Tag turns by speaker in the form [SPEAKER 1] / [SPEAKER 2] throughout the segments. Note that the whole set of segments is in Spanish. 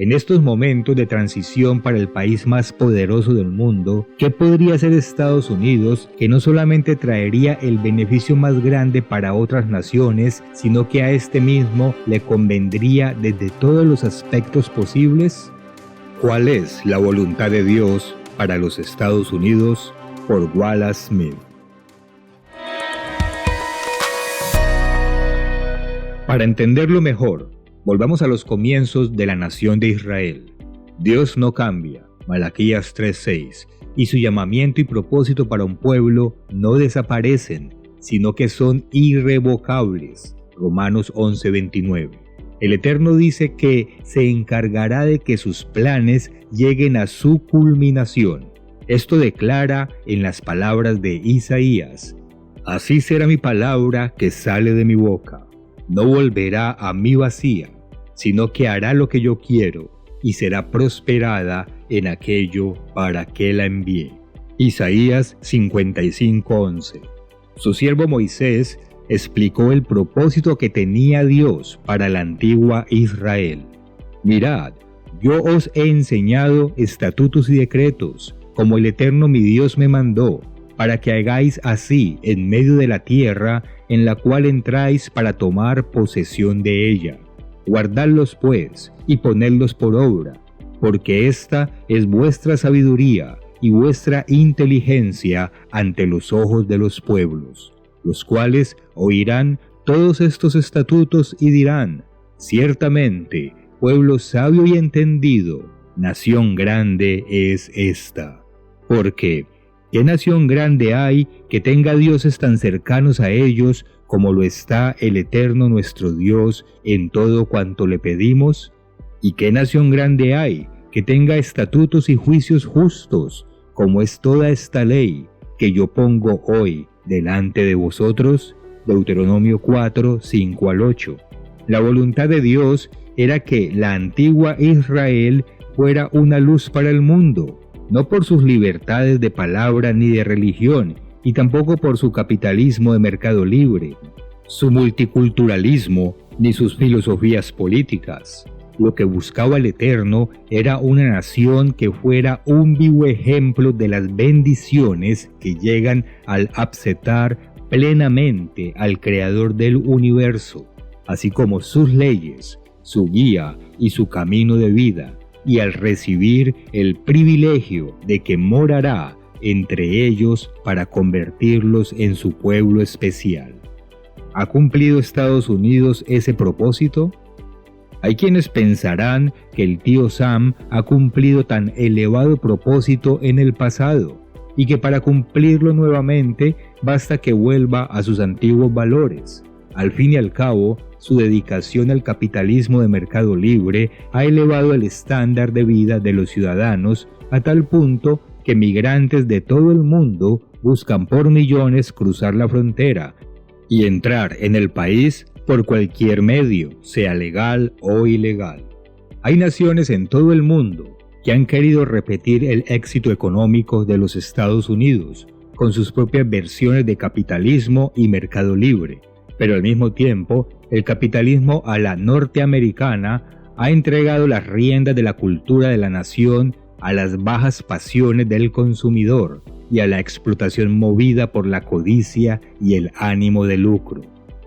[SPEAKER 1] En estos momentos de transición para el país más poderoso del mundo, ¿qué podría hacer Estados Unidos que no solamente traería el beneficio más grande para otras naciones, sino que a este mismo le convendría desde todos los aspectos posibles? ¿Cuál es la voluntad de Dios para los Estados Unidos? Por Wallace Smith. Para entenderlo mejor, volvamos a los comienzos de la nación de Israel. Dios no cambia, Malaquías 3:6, y su llamamiento y propósito para un pueblo no desaparecen, sino que son irrevocables, Romanos 11:29. El Eterno dice que se encargará de que sus planes lleguen a su culminación. Esto declara en las palabras de Isaías: así será mi palabra que sale de mi boca. No volverá a mí vacía, sino que hará lo que yo quiero, y será prosperada en aquello para que la envié. Isaías 55:11. Su siervo Moisés explicó el propósito que tenía Dios para la antigua Israel. Mirad, yo os he enseñado estatutos y decretos, como el Eterno mi Dios me mandó, para que hagáis así en medio de la tierra en la cual entráis para tomar posesión de ella. Guardadlos pues, y ponedlos por obra, porque esta es vuestra sabiduría y vuestra inteligencia ante los ojos de los pueblos, los cuales oirán todos estos estatutos y dirán: ciertamente, pueblo sabio y entendido, nación grande es esta. Porque ¿qué nación grande hay que tenga dioses tan cercanos a ellos como lo está el Eterno nuestro Dios en todo cuanto le pedimos? ¿Y qué nación grande hay que tenga estatutos y juicios justos como es toda esta ley que yo pongo hoy delante de vosotros? Deuteronomio 4, 5 al 8. La voluntad de Dios era que la antigua Israel fuera una luz para el mundo, no por sus libertades de palabra ni de religión, y tampoco por su capitalismo de mercado libre, su multiculturalismo, ni sus filosofías políticas. Lo que buscaba el Eterno era una nación que fuera un vivo ejemplo de las bendiciones que llegan al aceptar plenamente al Creador del universo, así como sus leyes, su guía y su camino de vida, y al recibir el privilegio de que morará entre ellos para convertirlos en su pueblo especial. ¿Ha cumplido Estados Unidos ese propósito? Hay quienes pensarán que el tío Sam ha cumplido tan elevado propósito en el pasado y que para cumplirlo nuevamente basta que vuelva a sus antiguos valores. Al fin y al cabo, su dedicación al capitalismo de mercado libre ha elevado el estándar de vida de los ciudadanos a tal punto que migrantes de todo el mundo buscan por millones cruzar la frontera y entrar en el país por cualquier medio, sea legal o ilegal. Hay naciones en todo el mundo que han querido repetir el éxito económico de los Estados Unidos con sus propias versiones de capitalismo y mercado libre, pero al mismo tiempo el capitalismo a la norteamericana ha entregado las riendas de la cultura de la nación a las bajas pasiones del consumidor y a la explotación movida por la codicia y el ánimo de lucro.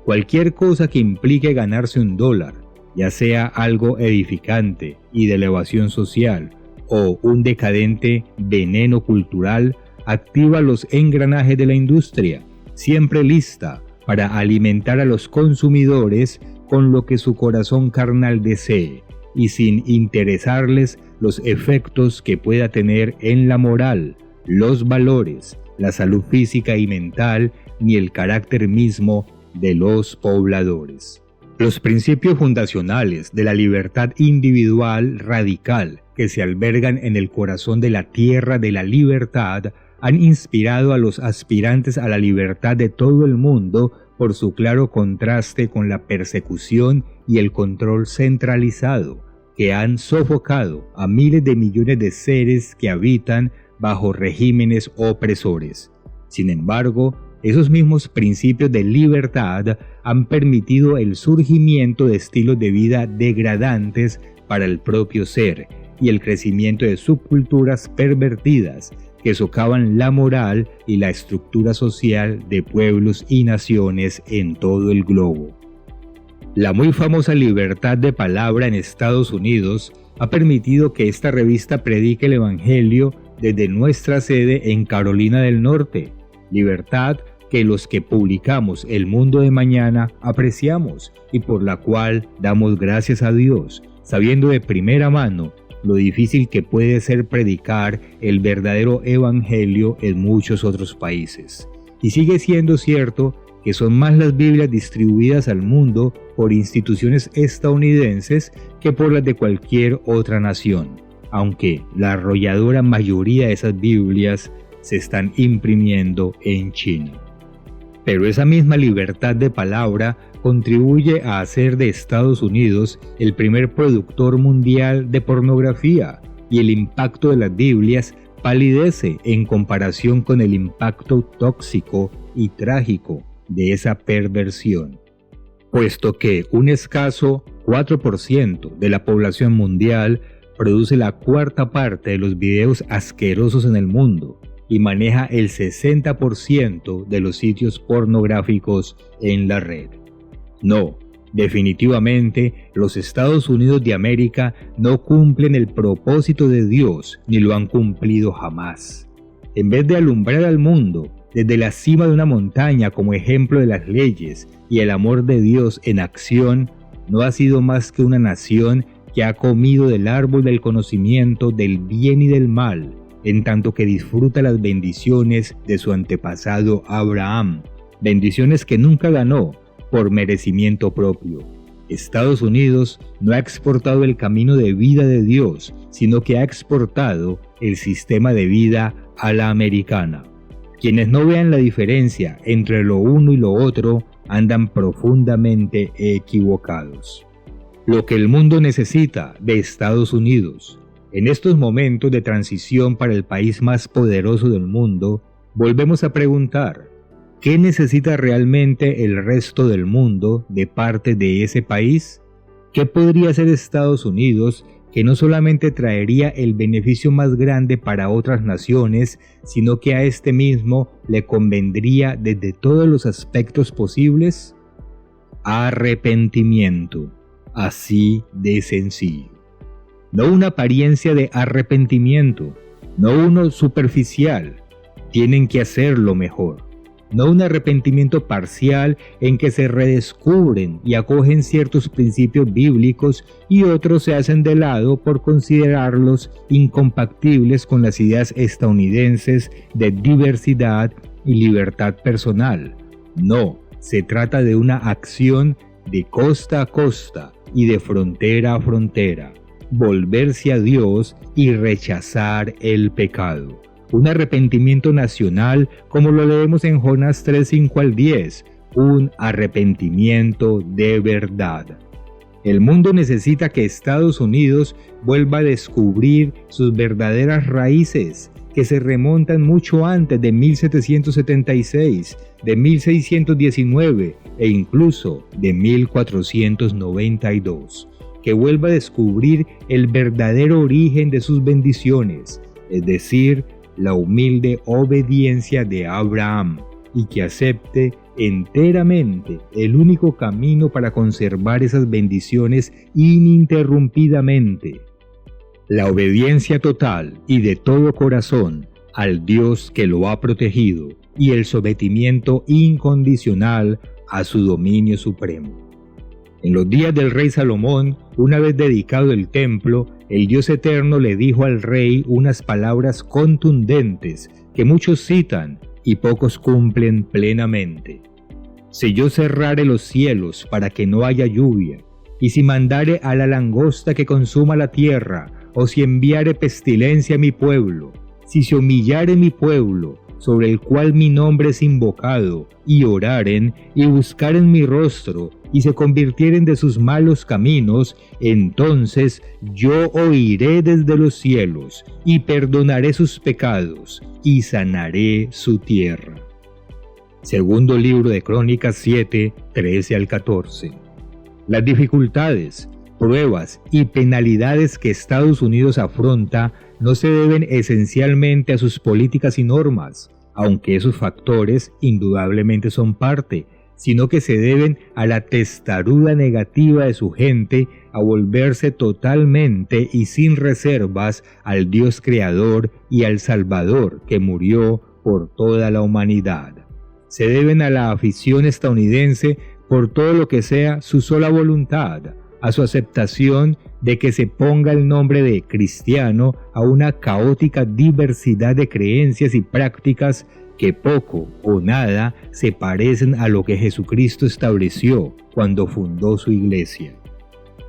[SPEAKER 1] Cualquier cosa que implique ganarse $1, ya sea algo edificante y de elevación social o un decadente veneno cultural, activa los engranajes de la industria, siempre lista para alimentar a los consumidores con lo que su corazón carnal desee y sin interesarles los efectos que pueda tener en la moral, los valores, la salud física y mental, ni el carácter mismo de los pobladores. Los principios fundacionales de la libertad individual radical que se albergan en el corazón de la tierra de la libertad han inspirado a los aspirantes a la libertad de todo el mundo por su claro contraste con la persecución y el control centralizado que han sofocado a miles de millones de seres que habitan bajo regímenes opresores. Sin embargo, esos mismos principios de libertad han permitido el surgimiento de estilos de vida degradantes para el propio ser y el crecimiento de subculturas pervertidas que socavan la moral y la estructura social de pueblos y naciones en todo el globo. La muy famosa libertad de palabra en Estados Unidos ha permitido que esta revista predique el Evangelio desde nuestra sede en Carolina del Norte, libertad que los que publicamos El Mundo de Mañana apreciamos y por la cual damos gracias a Dios, sabiendo de primera mano lo difícil que puede ser predicar el verdadero Evangelio en muchos otros países. Y sigue siendo cierto que son más las Biblias distribuidas al mundo por instituciones estadounidenses que por las de cualquier otra nación, aunque la arrolladora mayoría de esas Biblias se están imprimiendo en China. Pero esa misma libertad de palabra contribuye a hacer de Estados Unidos el primer productor mundial de pornografía, y el impacto de las Biblias palidece en comparación con el impacto tóxico y trágico de esa perversión, puesto que un escaso 4% de la población mundial produce la cuarta parte de los videos asquerosos en el mundo y maneja el 60% de los sitios pornográficos en la red. No, definitivamente los Estados Unidos de América no cumplen el propósito de Dios ni lo han cumplido jamás. En vez de alumbrar al mundo desde la cima de una montaña como ejemplo de las leyes y el amor de Dios en acción, no ha sido más que una nación que ha comido del árbol del conocimiento del bien y del mal, en tanto que disfruta las bendiciones de su antepasado Abraham, bendiciones que nunca ganó por merecimiento propio. Estados Unidos no ha exportado el camino de vida de Dios, sino que ha exportado el sistema de vida a la americana. Quienes no vean la diferencia entre lo uno y lo otro andan profundamente equivocados. Lo que el mundo necesita de Estados Unidos. En estos momentos de transición para el país más poderoso del mundo, volvemos a preguntar, ¿qué necesita realmente el resto del mundo de parte de ese país? ¿Qué podría hacer Estados Unidos que no solamente traería el beneficio más grande para otras naciones, sino que a este mismo le convendría desde todos los aspectos posibles? Arrepentimiento, así de sencillo. No una apariencia de arrepentimiento, no uno superficial, tienen que hacerlo mejor. No un arrepentimiento parcial en que se redescubren y acogen ciertos principios bíblicos y otros se hacen de lado por considerarlos incompatibles con las ideas estadounidenses de diversidad y libertad personal. No, se trata de una acción de costa a costa y de frontera a frontera, volverse a Dios y rechazar el pecado. Un arrepentimiento nacional como lo leemos en Jonás 3:5 al 10, un arrepentimiento de verdad. El mundo necesita que Estados Unidos vuelva a descubrir sus verdaderas raíces, que se remontan mucho antes de 1776, de 1619 e incluso de 1492, que vuelva a descubrir el verdadero origen de sus bendiciones, es decir, la humilde obediencia de Abraham, y que acepte enteramente el único camino para conservar esas bendiciones ininterrumpidamente: la obediencia total y de todo corazón al Dios que lo ha protegido y el sometimiento incondicional a su dominio supremo. En los días del rey Salomón, una vez dedicado el templo, el Dios eterno le dijo al rey unas palabras contundentes que muchos citan y pocos cumplen plenamente. Si yo cerrare los cielos para que no haya lluvia, y si mandare a la langosta que consuma la tierra, o si enviare pestilencia a mi pueblo, si se humillare mi pueblo, sobre el cual mi nombre es invocado, y oraren, y buscaren mi rostro, y se convirtieren de sus malos caminos, entonces yo oiré desde los cielos, y perdonaré sus pecados, y sanaré su tierra. Segundo libro de Crónicas 7, 13 al 14. Las dificultades, pruebas y penalidades que Estados Unidos afronta no se deben esencialmente a sus políticas y normas, aunque esos factores indudablemente son parte, sino que se deben a la testaruda negativa de su gente a volverse totalmente y sin reservas al Dios Creador y al Salvador que murió por toda la humanidad. Se deben a la afición estadounidense por todo lo que sea su sola voluntad, a su aceptación de que se ponga el nombre de cristiano a una caótica diversidad de creencias y prácticas que poco o nada se parecen a lo que Jesucristo estableció cuando fundó su iglesia.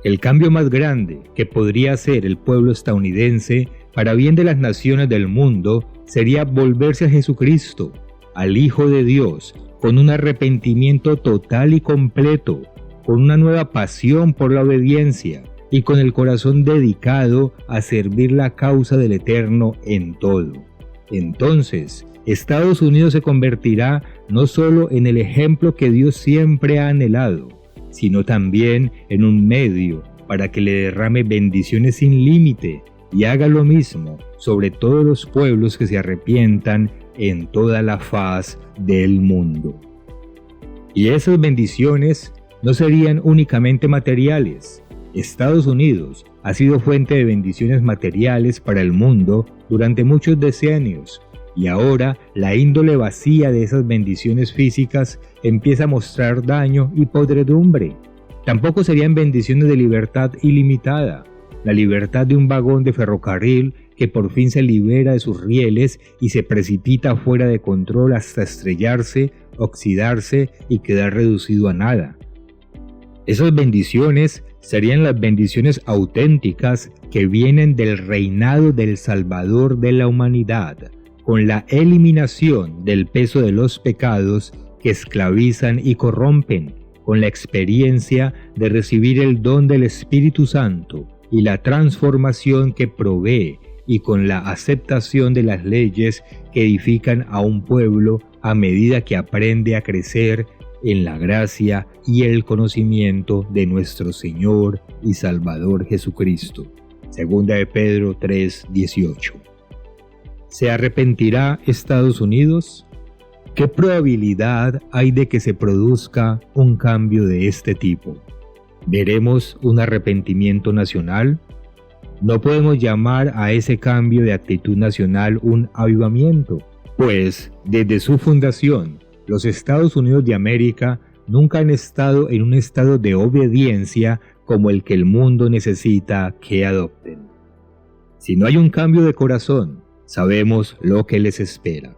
[SPEAKER 1] El cambio más grande que podría hacer el pueblo estadounidense para bien de las naciones del mundo sería volverse a Jesucristo, al Hijo de Dios, con un arrepentimiento total y completo, con una nueva pasión por la obediencia y con el corazón dedicado a servir la causa del Eterno en todo. Entonces, Estados Unidos se convertirá no solo en el ejemplo que Dios siempre ha anhelado, sino también en un medio para que le derrame bendiciones sin límite y haga lo mismo sobre todos los pueblos que se arrepientan en toda la faz del mundo. Y esas bendiciones no serían únicamente materiales. Estados Unidos ha sido fuente de bendiciones materiales para el mundo durante muchos decenios, y ahora la índole vacía de esas bendiciones físicas empieza a mostrar daño y podredumbre. Tampoco serían bendiciones de libertad ilimitada, la libertad de un vagón de ferrocarril que por fin se libera de sus rieles y se precipita fuera de control hasta estrellarse, oxidarse y quedar reducido a nada. Esas bendiciones serían las bendiciones auténticas que vienen del reinado del Salvador de la humanidad, con la eliminación del peso de los pecados que esclavizan y corrompen, con la experiencia de recibir el don del Espíritu Santo y la transformación que provee, y con la aceptación de las leyes que edifican a un pueblo a medida que aprende a crecer en la gracia y el conocimiento de nuestro Señor y Salvador Jesucristo. Segunda de Pedro 3:18. ¿Se arrepentirá Estados Unidos? ¿Qué probabilidad hay de que se produzca un cambio de este tipo? ¿Veremos un arrepentimiento nacional? No podemos llamar a ese cambio de actitud nacional un avivamiento, pues desde su fundación, los Estados Unidos de América nunca han estado en un estado de obediencia como el que el mundo necesita que adopten. Si no hay un cambio de corazón, sabemos lo que les espera.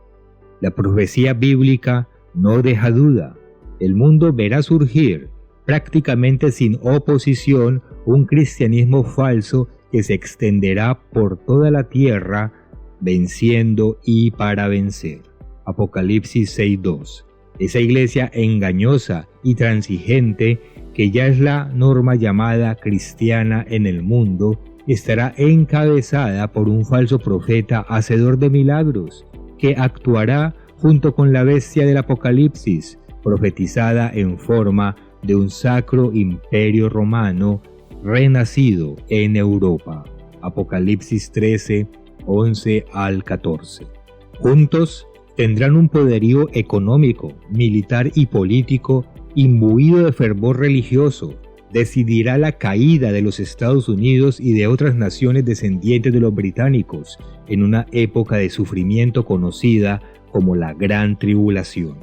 [SPEAKER 1] La profecía bíblica no deja duda. El mundo verá surgir, prácticamente sin oposición, un cristianismo falso que se extenderá por toda la tierra, venciendo y para vencer. Apocalipsis 6:2. Esa iglesia engañosa y transigente, que ya es la norma llamada cristiana en el mundo, estará encabezada por un falso profeta hacedor de milagros, que actuará junto con la bestia del Apocalipsis, profetizada en forma de un sacro imperio romano renacido en Europa. Apocalipsis 13, 11 al 14. Juntos tendrán un poderío económico, militar y político imbuido de fervor religioso. Decidirá la caída de los Estados Unidos y de otras naciones descendientes de los británicos en una época de sufrimiento conocida como la Gran Tribulación.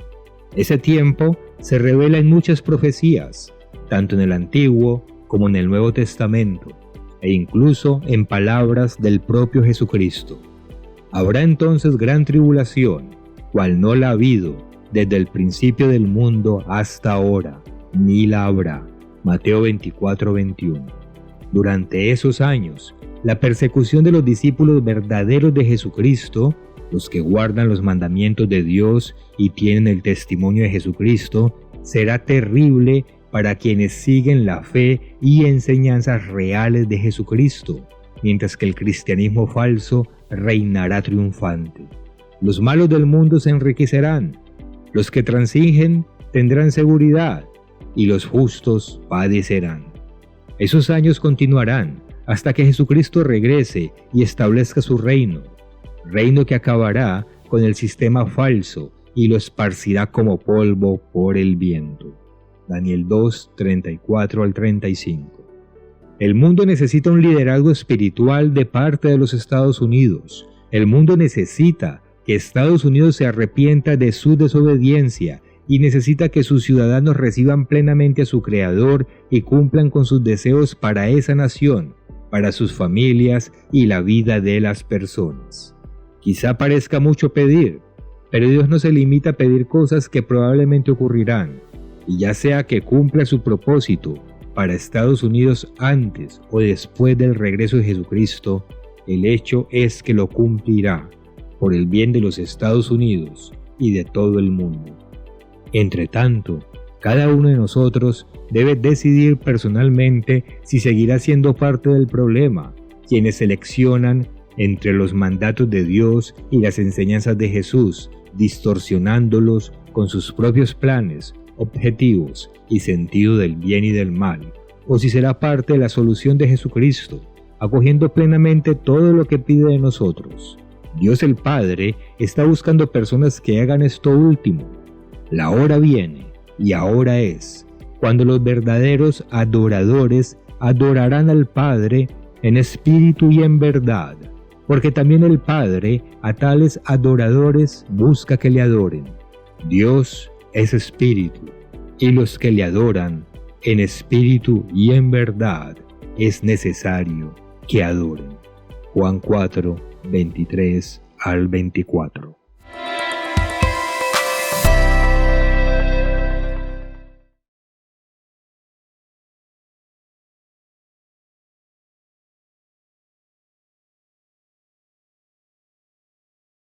[SPEAKER 1] Ese tiempo se revela en muchas profecías, tanto en el Antiguo como en el Nuevo Testamento, e incluso en palabras del propio Jesucristo. Habrá entonces gran tribulación, cual no la ha habido desde el principio del mundo hasta ahora, ni la habrá. Mateo 24:21. Durante esos años, la persecución de los discípulos verdaderos de Jesucristo, los que guardan los mandamientos de Dios y tienen el testimonio de Jesucristo, será terrible para quienes siguen la fe y enseñanzas reales de Jesucristo, mientras que el cristianismo falso reinará triunfante. Los malos del mundo se enriquecerán, Los que transigen tendrán seguridad y los justos padecerán. Esos años continuarán hasta que Jesucristo regrese y establezca su reino que acabará con el sistema falso y lo esparcirá como polvo por el viento. Daniel 2, 34 al 35. El mundo necesita un liderazgo espiritual de parte de los Estados Unidos. El mundo necesita que Estados Unidos se arrepienta de su desobediencia y necesita que sus ciudadanos reciban plenamente a su Creador y cumplan con sus deseos para esa nación, para sus familias y la vida de las personas. Quizá parezca mucho pedir, pero Dios no se limita a pedir cosas que probablemente ocurrirán, y ya sea que cumpla su propósito para Estados Unidos antes o después del regreso de Jesucristo, el hecho es que lo cumplirá por el bien de los Estados Unidos y de todo el mundo. Entre tanto, cada uno de nosotros debe decidir personalmente si seguirá siendo parte del problema, quienes seleccionan entre los mandatos de Dios y las enseñanzas de Jesús, distorsionándolos con sus propios planes, objetivos y sentido del bien y del mal, o si será parte de la solución de Jesucristo, acogiendo plenamente todo lo que pide de nosotros. Dios el Padre está buscando personas que hagan esto último. La hora viene, y ahora es, cuando los verdaderos adoradores adorarán al Padre en espíritu y en verdad, porque también el Padre a tales adoradores busca que le adoren. Dios es espíritu, y los que le adoran en espíritu y en verdad es necesario que adoren. Juan 4, 23 al 24.